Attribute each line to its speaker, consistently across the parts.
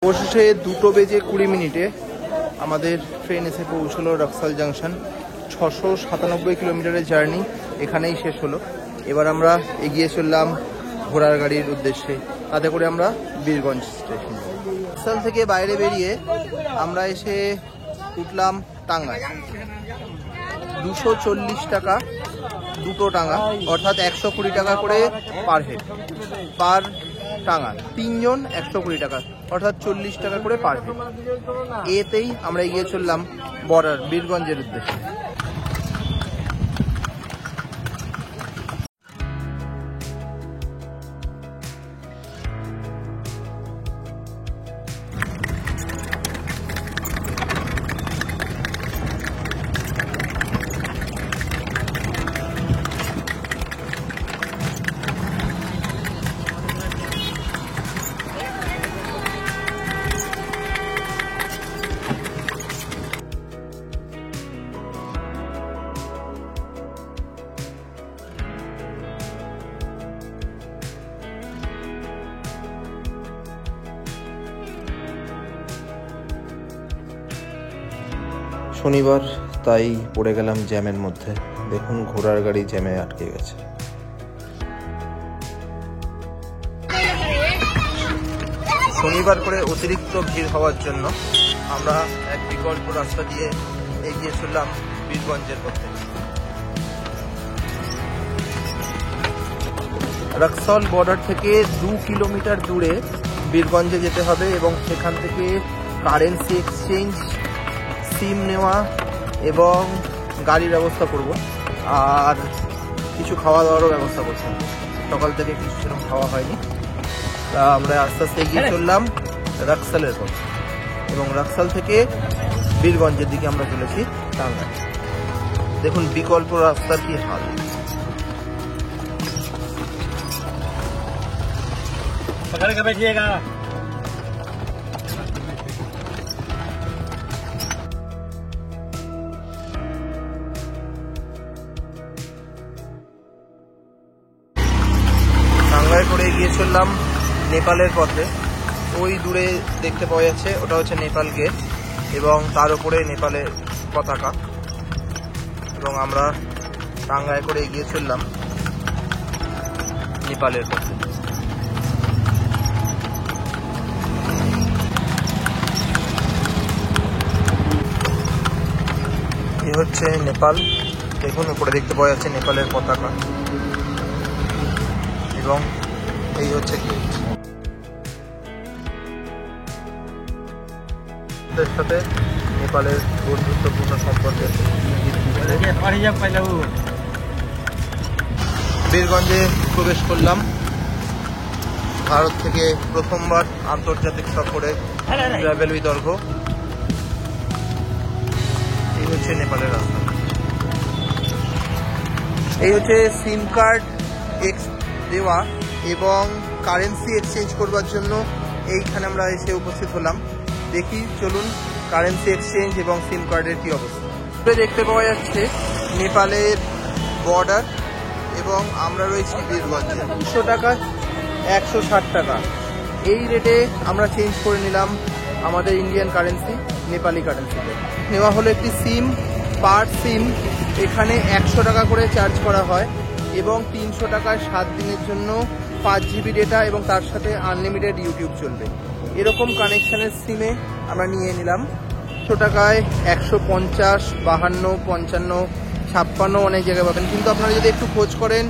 Speaker 1: অবশেষে 2:20 আমাদের ট্রেন এসে পৌঁছলো রক্সাল জাংশন। 697 কিলোমিটারের জার্নি এখানেই শেষ হলো। এবার আমরা এগিয়ে চললাম ঘোড়ার গাড়ির উদ্দেশ্যে, তাতে করে আমরা বীরগঞ্জ স্টেশন। রক্সাল থেকে বাইরে বেরিয়ে আমরা এসে উঠলাম টাঙ্গায়। 240 টাকা দুটো টাঙ্গা, অর্থাৎ 120 টাকা করে পার হেড, পার টাঙ্গা 3 জন 120 টাকা, অর্থাৎ 40 টাকা করে পার হেড। এতেই আমরা এগিয়ে চললাম বর্ডার বীরগঞ্জের উদ্দেশ্যে। শনিবার, তাই পড়ে গেলাম জ্যামের মধ্যে। দেখুন ঘোড়ার গাড়ি জ্যামে আটকে গেছে। শনিবার করে অতিরিক্ত ভিড় হওয়ার জন্য আমরা এক বিকল্প রাস্তা দিয়ে এগিয়ে চললাম বীরগঞ্জের পথে। রক্সল বর্ডার থেকে 2 কিলোমিটার দূরে বীরগঞ্জে যেতে হবে এবং সেখান থেকে কারেন্সি এক্সচেঞ্জ, সিম নেওয়া এবং গাড়ির ব্যবস্থা করব, আর কিছু খাওয়া দাওয়ারও ব্যবস্থা করছি। সকাল থেকে কিছু সেরকম খাওয়া হয়নি। তা আমরা আস্তে আস্তে এগিয়ে চললাম রক্সালের পথে এবং রক্সাল থেকে বীরগঞ্জের দিকে আমরা চলেছি টাঙ্গাইল। দেখুন বিকল্প রাস্তার কি হাল। টাঙ্গাইল করে এগিয়ে চললাম নেপালের পথে। ওই দূরে দেখতে পাওয়া যাচ্ছে, ওটা হচ্ছে নেপাল গেট এবং তার উপরে নেপালের পতাকা। এবং আমরা টাঙ্গাইল করে এগিয়ে চললাম নেপালের পথে। এই হচ্ছে নেপাল। দেখুন উপরে দেখতে পাওয়া যাচ্ছে নেপালের পতাকা এবং এই হচ্ছে গেট। এর সাথে নেপালের বন্ধুত্বপূর্ণ সম্পর্কের বীরগঞ্জে প্রবেশ করলাম। ভারত থেকে প্রথমবার আন্তর্জাতিক সফরে ট্রাভেল উইথ অর্ঘ। এই হচ্ছে নেপালের রাস্তা। এই হচ্ছে সিম কার্ড দেওয়া এবং কারেন্সি এক্সচেঞ্জ করবার জন্য এইখানে আমরা এসে উপস্থিত হলাম। দেখি চলুন কারেন্সি এক্সচেঞ্জ এবং সিম কার্ডের কি অবস্থা। দেখতে পাওয়া যাচ্ছে নেপালের বর্ডার এবং আমরা রয়েছি বীরগঞ্জে। 200 টাকা 160 টাকা এই রেটে আমরা চেঞ্জ করে নিলাম আমাদের ইন্ডিয়ান কারেন্সি নেপালি কারেন্সিতে। নেওয়া হলো একটি সিম, পার সিম এখানে 100 টাকা করে চার্জ করা হয় এবং 300 টাকায় 7 দিনের জন্য 5 GB ডেটা এবং তার সাথে আনলিমিটেড ইউটিউব চলবে। এরকম কানেকশানের সিমে আমরা নিয়ে নিলাম। 100 টাকায় 150, 52, 55, 56 অনেক জায়গায় পাবেন, কিন্তু আপনারা যদি একটু খোঁজ করেন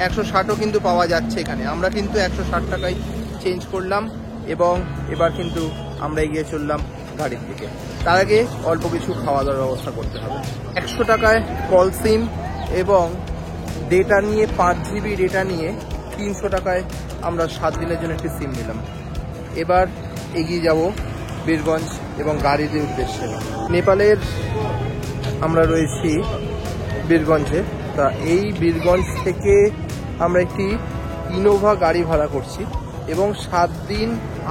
Speaker 1: 160ও কিন্তু পাওয়া যাচ্ছে এখানে। আমরা কিন্তু 160 টাকায় চেঞ্জ করলাম এবং এবার কিন্তু আমরা এগিয়ে চললাম গাড়ির দিকে। তার আগে অল্প কিছু খাওয়া দাওয়ার ব্যবস্থা করতে হবে। 100 টাকায় কল সিম এবং ডেটা নিয়ে 5 GB ডেটা নিয়ে 300 টাকায় আমরা 7 দিনের জন্য একটি সিম নিলাম। এবার এগিয়ে যাব বীরগঞ্জ এবং গাড়ির উদ্দেশ্যে। নেপালের আমরা রয়েছি বীরগঞ্জে। তা এই বীরগঞ্জ থেকে আমরা একটি ইনোভা গাড়ি ভাড়া করছি এবং 7 দিন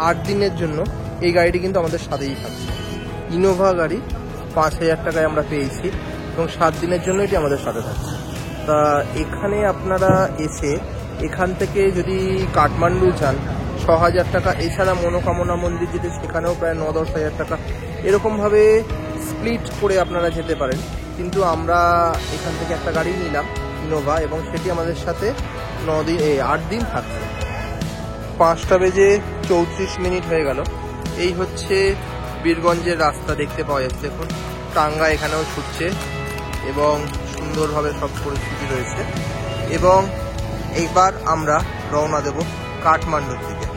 Speaker 1: 8 দিনের জন্য এই গাড়িটি কিন্তু আমাদের সাথেই থাকছে। ইনোভা গাড়ি 5000 টাকায় আমরা পেয়েছি এবং 7 দিনের জন্য এটি আমাদের সাথে থাকছে। তা এখানে আপনারা এসে এখান থেকে যদি কাঠমান্ডু যান 6,000 টাকা। এছাড়া মনোকামনা মন্দির যেতে সেখানেও প্রায় 9-10 হাজার টাকা। এরকমভাবে স্প্লিট করে আপনারা যেতে পারেন। কিন্তু আমরা এখান থেকে একটা গাড়ি নিলাম ইনোভা, এবং সেটি আমাদের সাথে 8 দিন থাকবে। 5:34 হয়ে গেল। এই হচ্ছে বীরগঞ্জের রাস্তা দেখতে পাওয়া যাচ্ছে। দেখুন টাঙ্গা এখানেও ছুটছে এবং সুন্দরভাবে সব পরিস্থিতি রয়েছে। এবং এইবার আমরা রওনা দেব কাঠমান্ডুর দিকে।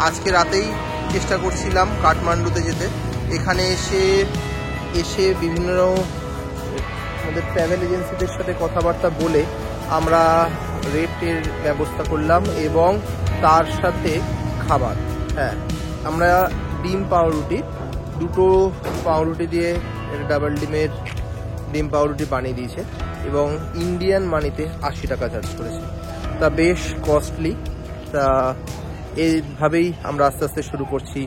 Speaker 1: আজকে রাতেই চেষ্টা করছিলাম কাঠমান্ডুতে যেতে। এখানে এসে বিভিন্ন আমাদের ট্রাভেল এজেন্সিদের সাথে কথাবার্তা বলে আমরা রেটের ব্যবস্থা করলাম এবং তার সাথে খাবার। হ্যাঁ, আমরা ডিম পাউরুটি, 2 পাউরুটি দিয়ে ডাবল ডিমের ডিম পাউরুটি বানিয়ে দিয়েছে এবং ইন্ডিয়ান মানিতে 80 টাকা চার্জ করেছে। তা বেশ কস্টলি। তা এইভাবেই আমরা আস্তে আস্তে শুরু করছি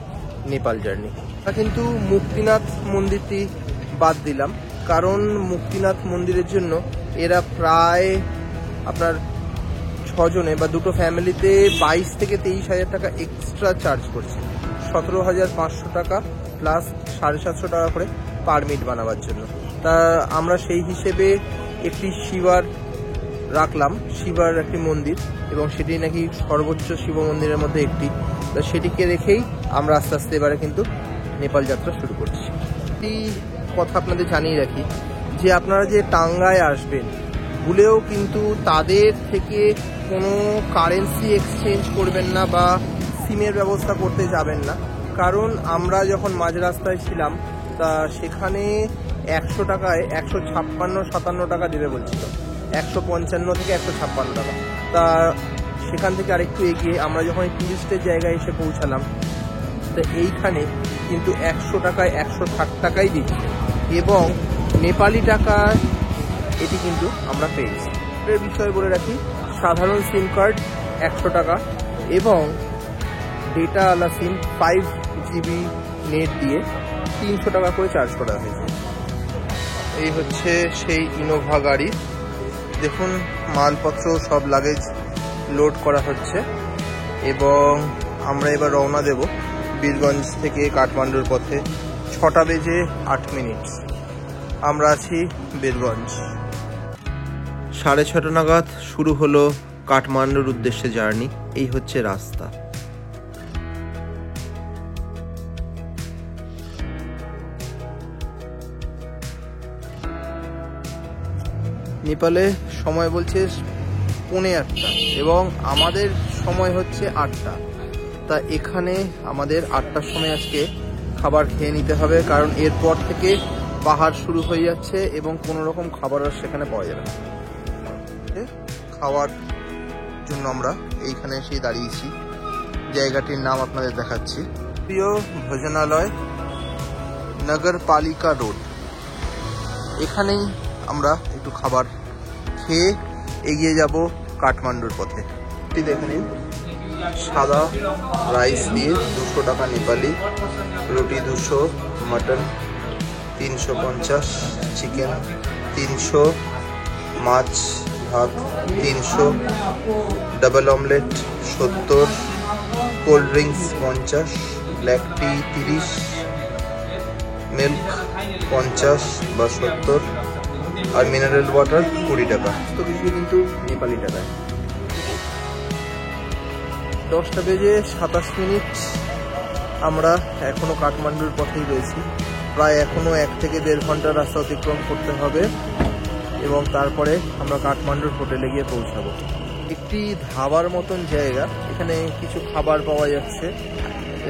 Speaker 1: নেপাল জার্নি। কিন্তু মুক্তিনাথ মন্দিরটি বাদ দিলাম, কারণ মুক্তিনাথ মন্দিরের জন্য এরা প্রায় আপনার 6 জনে বা 2 ফ্যামিলিতে 22 থেকে 23 হাজার টাকা এক্সট্রা চার্জ করছে। 17,500 টাকা প্লাস 750 টাকা করে পারমিট বানাবার জন্য। তা আমরা সেই হিসেবে একটি শিবার রাখলাম, শিবার একটি মন্দির, এবং সেটি নাকি সর্বোচ্চ শিব মন্দিরের মধ্যে একটি। তা সেটিকে রেখেই আমরা আস্তে আস্তে এবারে কিন্তু নেপাল যাত্রা শুরু করছি। একটি কথা আপনাদের জানিয়ে রাখি যে আপনারা যে টাঙ্গায় আসবেন, ভুলেও কিন্তু তাদের থেকে কোনো কারেন্সি এক্সচেঞ্জ করবেন না বা সিমের ব্যবস্থা করতে যাবেন না। কারণ আমরা যখন মাঝ রাস্তায় ছিলাম, তা সেখানে 100 টাকায় 156-57 টাকা দেবে বলছিল, 155 থেকে 156 টাকা। তা সেখান থেকে আরেকটু এগিয়ে আমরা যখন টুরিস্টের জায়গায় এসে পৌঁছালাম, তো এইখানে কিন্তু 100 টাকায় 160 টাকাই দিচ্ছে এবং নেপালি টাকা এটি কিন্তু আমরা পেয়েছি। এর বিষয়ে বলে রাখি, সাধারণ সিম কার্ড 100 টাকা এবং ডেটা আলা সিম 5 GB নেট দিয়ে 300 টাকা করে চার্জ করা হয়েছে। এই হচ্ছে সেই ইনোভা গাড়ি। দেখুন মালপত্র সব লাগেজ লোড করা হচ্ছে এবং আমরা এবার রওনা দেব বীরগঞ্জ থেকে কাঠমান্ডুর পথে। 6:08 আমরা আছি বীরগঞ্জ। 6:30 নাগাদ শুরু হলো কাঠমান্ডুর উদ্দেশ্যে জার্নি। এই হচ্ছে রাস্তা। নেপালে সময় বলছে 8:45 এবং আমাদের সময় হচ্ছে 8টা। তা এখানে আমাদের 8টার সময় আজকে খাবার খেয়ে নিতে হবে, কারণ এরপর থেকে পাহাড় শুরু হয়ে যাচ্ছে এবং কোনো রকম খাবার আর সেখানে পাওয়া যাবে না। খাওয়ার জন্য আমরা এইখানে এসে দাঁড়িয়েছি। জায়গাটির নাম আপনাদের দেখাচ্ছি, প্রিয় ভোজনালয়, নগরপালিকা রোড। এখানেই আমরা একটু খাবার খেয়ে এগিয়ে যাব কাঠমান্ডুর পথে। দেখে নিন, সাদা রাইস দিয়ে 200 টাকা নেপালি, রুটি 200, মটন 350, চিকেন 300, মাছ ভাত 300, double omelette 70, cold drinks 50, black tea 30, milk 50 বা 70, আর মিনারেল ওয়াটার 20 টাকা। তো কিছু কিন্তু নেপালি টাকায়। 10:27 আমরা এখনো কাঠমান্ডুর পথেই রয়েছি। প্রায় এখনো 1 থেকে 1.5 ঘন্টার রাস্তা অতিক্রম করতে হবে এবং তারপরে আমরা কাঠমান্ডুর হোটেলে গিয়ে পৌঁছাবো। একটি ধাবার মতন জায়গা, এখানে কিছু খাবার পাওয়া যাচ্ছে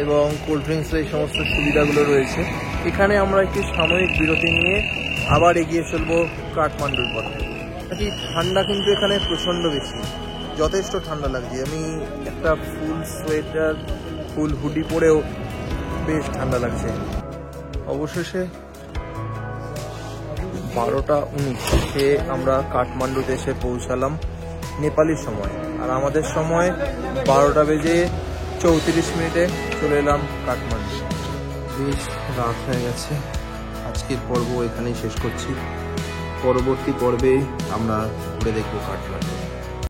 Speaker 1: এবং কোল্ড ড্রিঙ্কস এই সমস্ত সুবিধাগুলো রয়েছে। এখানে আমরা একটি সাময়িক বিরতি নিয়ে আবার এগিয়ে চলবো কাঠমান্ডুর পথে। নাকি ঠান্ডা কিন্তু এখানে প্রচণ্ড বেশি, যথেষ্ট ঠান্ডা লাগছে। আমি একটা ফুল সোয়েটার ফুল হুডি পরেও বেশ ঠান্ডা লাগছে। অবশেষে 12:19 আমরা কাঠমান্ডুতে এসে পৌঁছালাম নেপালি সময়, আর আমাদের সময় 12:34 চলে এলাম কাঠমান্ডু। বেশ রাত হয়ে গেছে। আজকের পর্ব এখানেই শেষ করছি। পরবর্তী পর্বে আমরা ঘুরে দেখব কাঠমান্ডু।